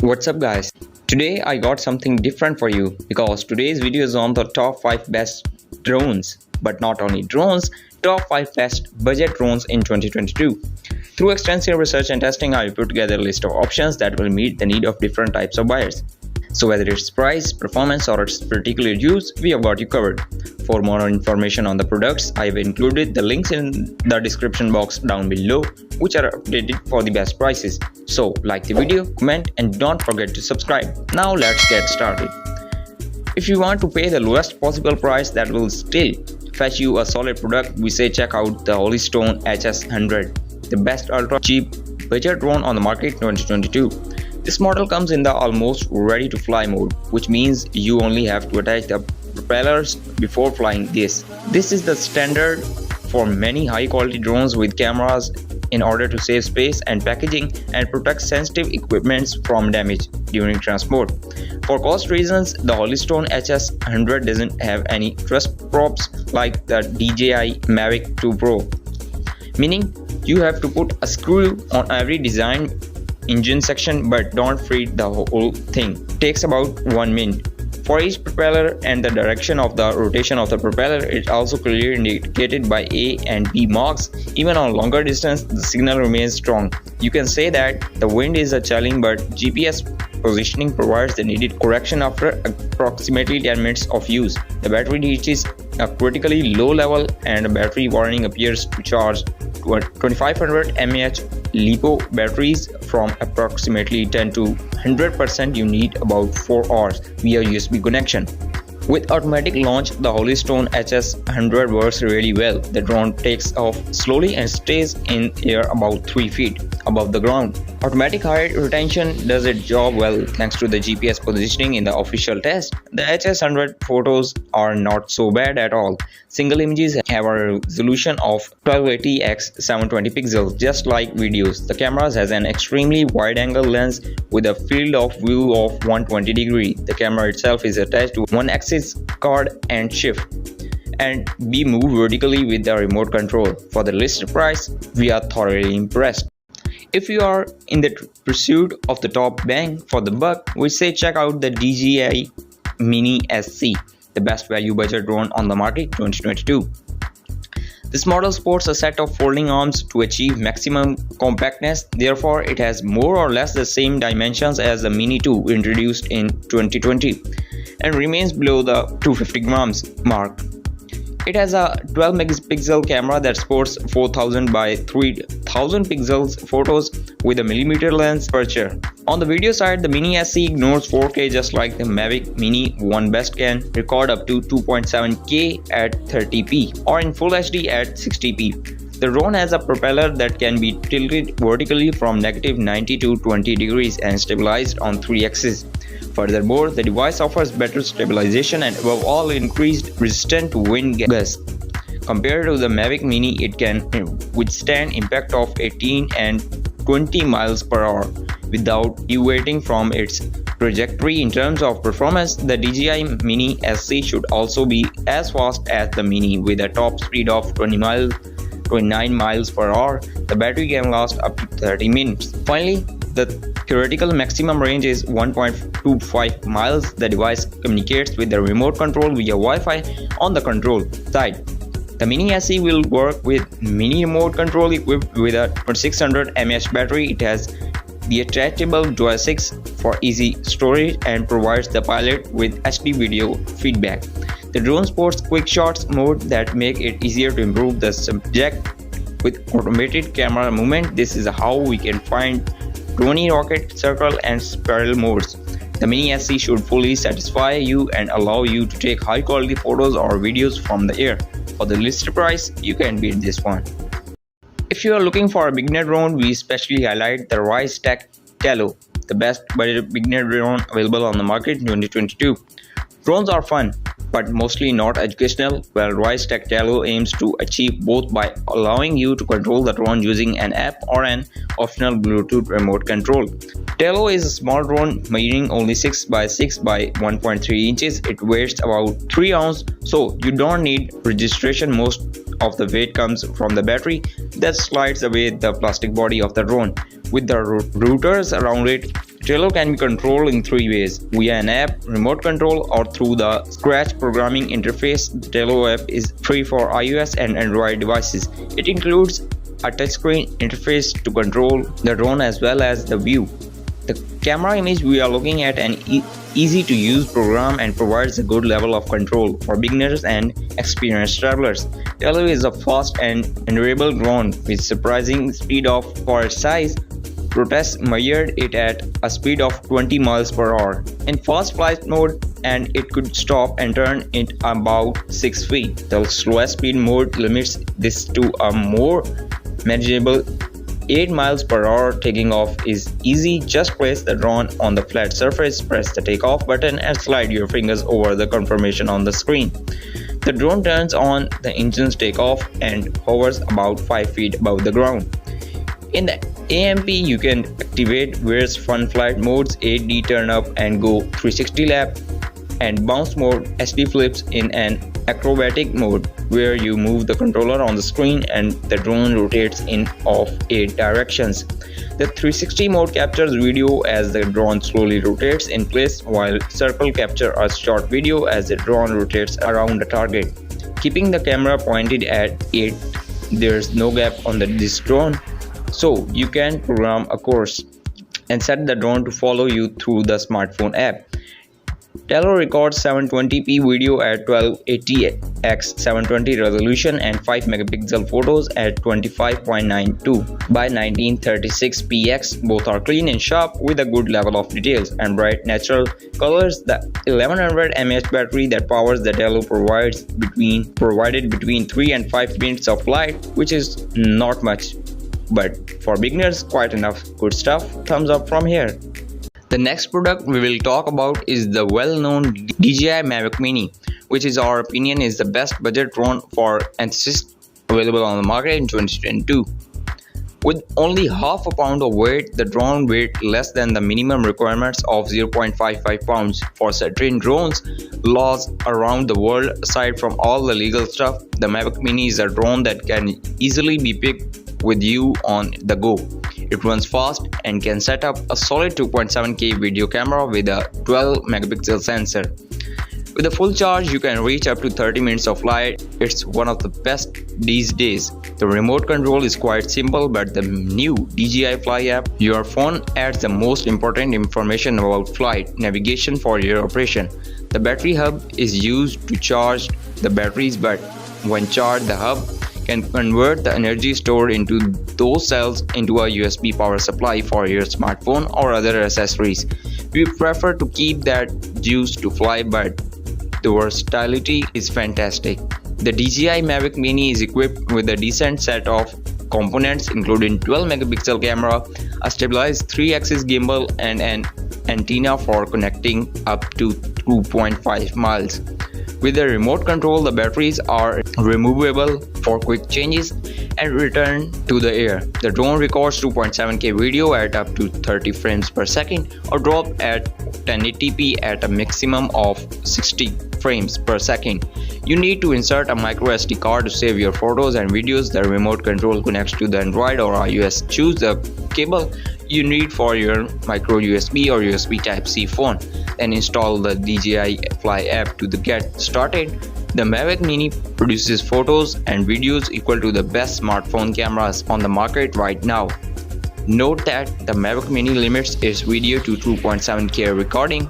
What's up guys? Today I got something different for you because today's video is on the top 5 best drones. But not only drones, top 5 best budget drones in 2022. Through extensive research and testing, I put together a list of options that will meet the need of different types of buyers. So whether it's price, performance or its particular use, we have got you covered. For more information on the products, I have included the links in the description box down below, which are updated for the best prices. So like the video, comment and don't forget to subscribe. Now let's get started. If you want to pay the lowest possible price that will still fetch you a solid product, we say check out the Holy Stone HS100, the best ultra cheap budget drone on the market 2022. This model comes in the almost ready to fly mode, which means you only have to attach the propellers before flying this. This is the standard for many high quality drones with cameras in order to save space and packaging and protect sensitive equipments from damage during transport. For cost reasons, the Holystone HS100 doesn't have any truss props like the DJI Mavic 2 Pro, meaning you have to put a screw on every design engine section, but don't feed the whole thing. It takes about 1 minute. For each propeller and the direction of the rotation of the propeller, it's also clearly indicated by A and B marks. Even on longer distance, the signal remains strong. You can say that the wind is a challenge, but GPS positioning provides the needed correction after approximately 10 minutes of use. The battery reaches a critically low level and a battery warning appears to charge 2500 mAh LiPo batteries from approximately 10 to 100%. You need about 4 hours via USB connection. With automatic launch, the Holy Stone HS100 works really well. The drone takes off slowly and stays in air about 3 feet above the ground. Automatic height retention does its job well thanks to the GPS positioning in the official test. The HS100 photos are not so bad at all. Single images have a resolution of 1280 x 720 pixels just like videos. The camera has an extremely wide angle lens with a field of view of 120 degrees. The camera itself is attached to one axis card and shift and be moved vertically with the remote control. For the listed price, we are thoroughly impressed. If you are in the pursuit of the top bang for the buck, we say check out the DJI Mini SC, the best value budget drone on the market 2022. This model sports a set of folding arms to achieve maximum compactness. Therefore, it has more or less the same dimensions as the Mini 2 introduced in 2020 and remains below the 250 grams mark. It has a 12 megapixel camera that sports 4000 by 3000 pixels photos with a millimeter lens aperture. On the video side, the Mini SC ignores 4K just like the Mavic Mini. One best can record up to 2.7K at 30p or in Full HD at 60p. The drone has a propeller that can be tilted vertically from -90 to 20 degrees and stabilized on 3 axes. Furthermore, the device offers better stabilization and above all increased resistance to wind gusts. Compared to the Mavic Mini, it can withstand impact of 18 and 20 miles per hour without deviating from its trajectory. In terms of performance, the DJI Mini SC should also be as fast as the Mini with a top speed of 29 miles per hour. The battery can last up to 30 minutes. Finally, the theoretical maximum range is 1.25 miles. The device communicates with the remote control via Wi-Fi on the control side. The Mini SE will work with mini remote control equipped with a 2600 mAh battery. It has the attachable joysticks for easy storage and provides the pilot with HD video feedback. The drone sports quick shots mode that make it easier to improve the subject with automated camera movement. This is how we can find drone rocket, circle and spiral modes. The Mini SC should fully satisfy you and allow you to take high quality photos or videos from the air. For the listed price, you can beat this one. If you are looking for a beginner drone, we especially highlight the Ryze Tech Tello, the best budget beginner drone available on the market in 2022. Drones are fun, but mostly not educational, while Ryze Tech Tello aims to achieve both by allowing you to control the drone using an app or an optional Bluetooth remote control. Tello is a small drone measuring only 6 by 6 by 1.3 inches. It weighs about 3 ounces, so you don't need registration. Most of the weight comes from the battery that slides away the plastic body of the drone. With the routers around it, Tello can be controlled in three ways: via an app, remote control, or through the Scratch programming interface. The Tello app is free for iOS and Android devices. It includes a touchscreen interface to control the drone as well as the view. The camera image we are looking at an easy to use program and provides a good level of control for beginners and experienced travelers. Tello is a fast and maneuverable drone with surprising speed for its size. Protests measured it at a speed of 20 miles per hour in fast flight mode, and it could stop and turn in about 6 feet. The slowest speed mode limits this to a more manageable 8 miles per hour. Taking off is easy. Just place the drone on the flat surface, press the takeoff button, and slide your fingers over the confirmation on the screen. The drone turns on the engine's takeoff and hovers about 5 feet above the ground. In the AMP, you can activate various fun flight modes: 8D turn up and go 360 lap, and bounce mode, SD flips in an acrobatic mode, where you move the controller on the screen and the drone rotates in of 8 directions. The 360 mode captures video as the drone slowly rotates in place, while circle capture a short video as the drone rotates around the target, keeping the camera pointed at 8. There's no gap on this drone, so you can program a course and set the drone to follow you through the smartphone app. Tello records 720p video at 1280x720 resolution and 5 megapixel photos at 25.92 by 1936px. Both are clean and sharp with a good level of details and bright natural colors. The 1100 mAh battery that powers the Tello provided between 3 and 5 minutes of light, which is not much, but for beginners quite enough. Good stuff. Thumbs up from here. The next product we will talk about is the well-known DJI Mavic Mini, which is our opinion is the best budget drone for enthusiasts available on the market in 2022. With only half a pound of weight, the drone weighs less than the minimum requirements of 0.55 pounds for certain drones laws around the world. Aside from all the legal stuff, the Mavic Mini is a drone that can easily be picked with you on the go. It runs fast and can set up a solid 2.7K video camera with a 12 megapixel sensor. With a full charge, you can reach up to 30 minutes of flight. It's one of the best these days. The remote control is quite simple, but the new DJI Fly app, your phone adds the most important information about flight navigation for your operation. The battery hub is used to charge the batteries, but when charged, the hub can convert the energy stored into those cells into a USB power supply for your smartphone or other accessories. We prefer to keep that juice to fly, but the versatility is fantastic. The DJI Mavic Mini is equipped with a decent set of components, including 12 megapixel camera, a stabilized 3-axis gimbal, and an antenna for connecting up to 2.5 miles. With the remote control, the batteries are removable for quick changes and return to the air. The drone records 2.7K video at up to 30 frames per second or drop at 1080p at a maximum of 60 frames per second. You need to insert a micro SD card to save your photos and videos. The remote control connects to the Android or iOS. Choose the cable you need for your micro USB or USB Type-C phone, and install the DJI Fly app to get started. The Mavic Mini produces photos and videos equal to the best smartphone cameras on the market right now. Note that the Mavic Mini limits its video to 2.7K recording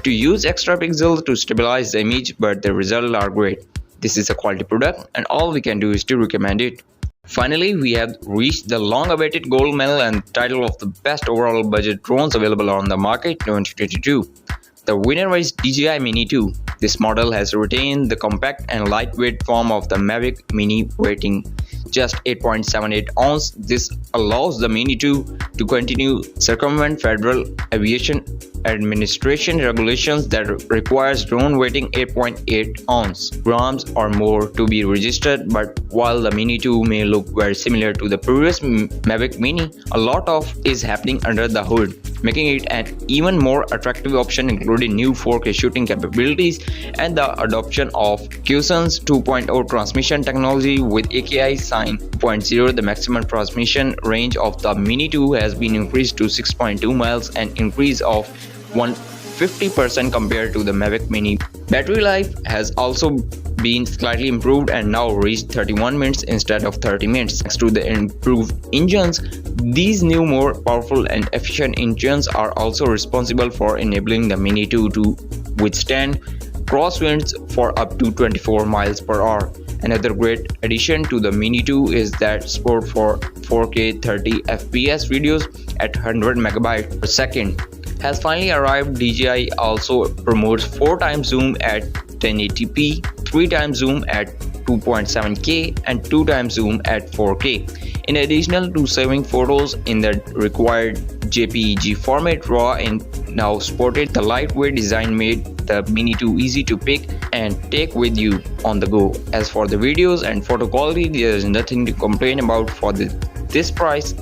to use extra pixels to stabilize the image, but the results are great. This is a quality product and all we can do is to recommend it. Finally, we have reached the long-awaited gold medal and title of the best overall budget drones available on the market 2022. The winner is DJI Mini 2. This model has retained the compact and lightweight form of the Mavic Mini, weighing just 8.78 ounces. This allows the Mini 2 to continue circumvent federal aviation administration regulations that requires drone weighing 8.8 ounce grams or more to be registered. But while the Mini 2 may look very similar to the previous Mavic Mini, a lot of is happening under the hood, making it an even more attractive option, including new 4K shooting capabilities and the adoption of Qsun's 2.0 transmission technology with AKI Sign 2.0. The maximum transmission range of the Mini 2 has been increased to 6.2 miles, an increase of 150% compared to the Mavic Mini. Battery life has also been slightly improved and now reached 31 minutes instead of 30 minutes. Thanks to the improved engines, these new more powerful and efficient engines are also responsible for enabling the Mini 2 to withstand crosswinds for up to 24 miles per hour. Another great addition to the Mini 2 is that support for 4K 30 FPS videos at 100 megabytes per second has finally arrived. DJI also promotes 4x zoom at 1080p, 3x zoom at 2.7K and 2x zoom at 4K. In addition to saving photos in the required JPEG format, RAW is now supported. The lightweight design made the Mini 2 easy to pick and take with you on the go. As for the videos and photo quality, there is nothing to complain about for this price.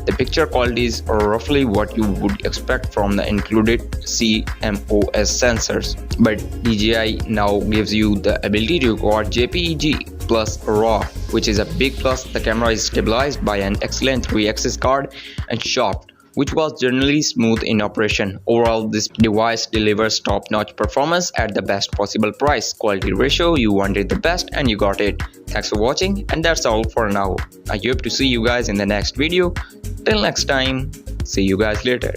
The picture quality is roughly what you would expect from the included CMOS sensors, but DJI now gives you the ability to record JPEG plus RAW, which is a big plus. The camera is stabilized by an excellent 3-axis card and shaft, which was generally smooth in operation. Overall, this device delivers top-notch performance at the best possible price. Quality ratio, you wanted the best and you got it. Thanks for watching, and that's all for now. I hope to see you guys in the next video. Till next time, see you guys later.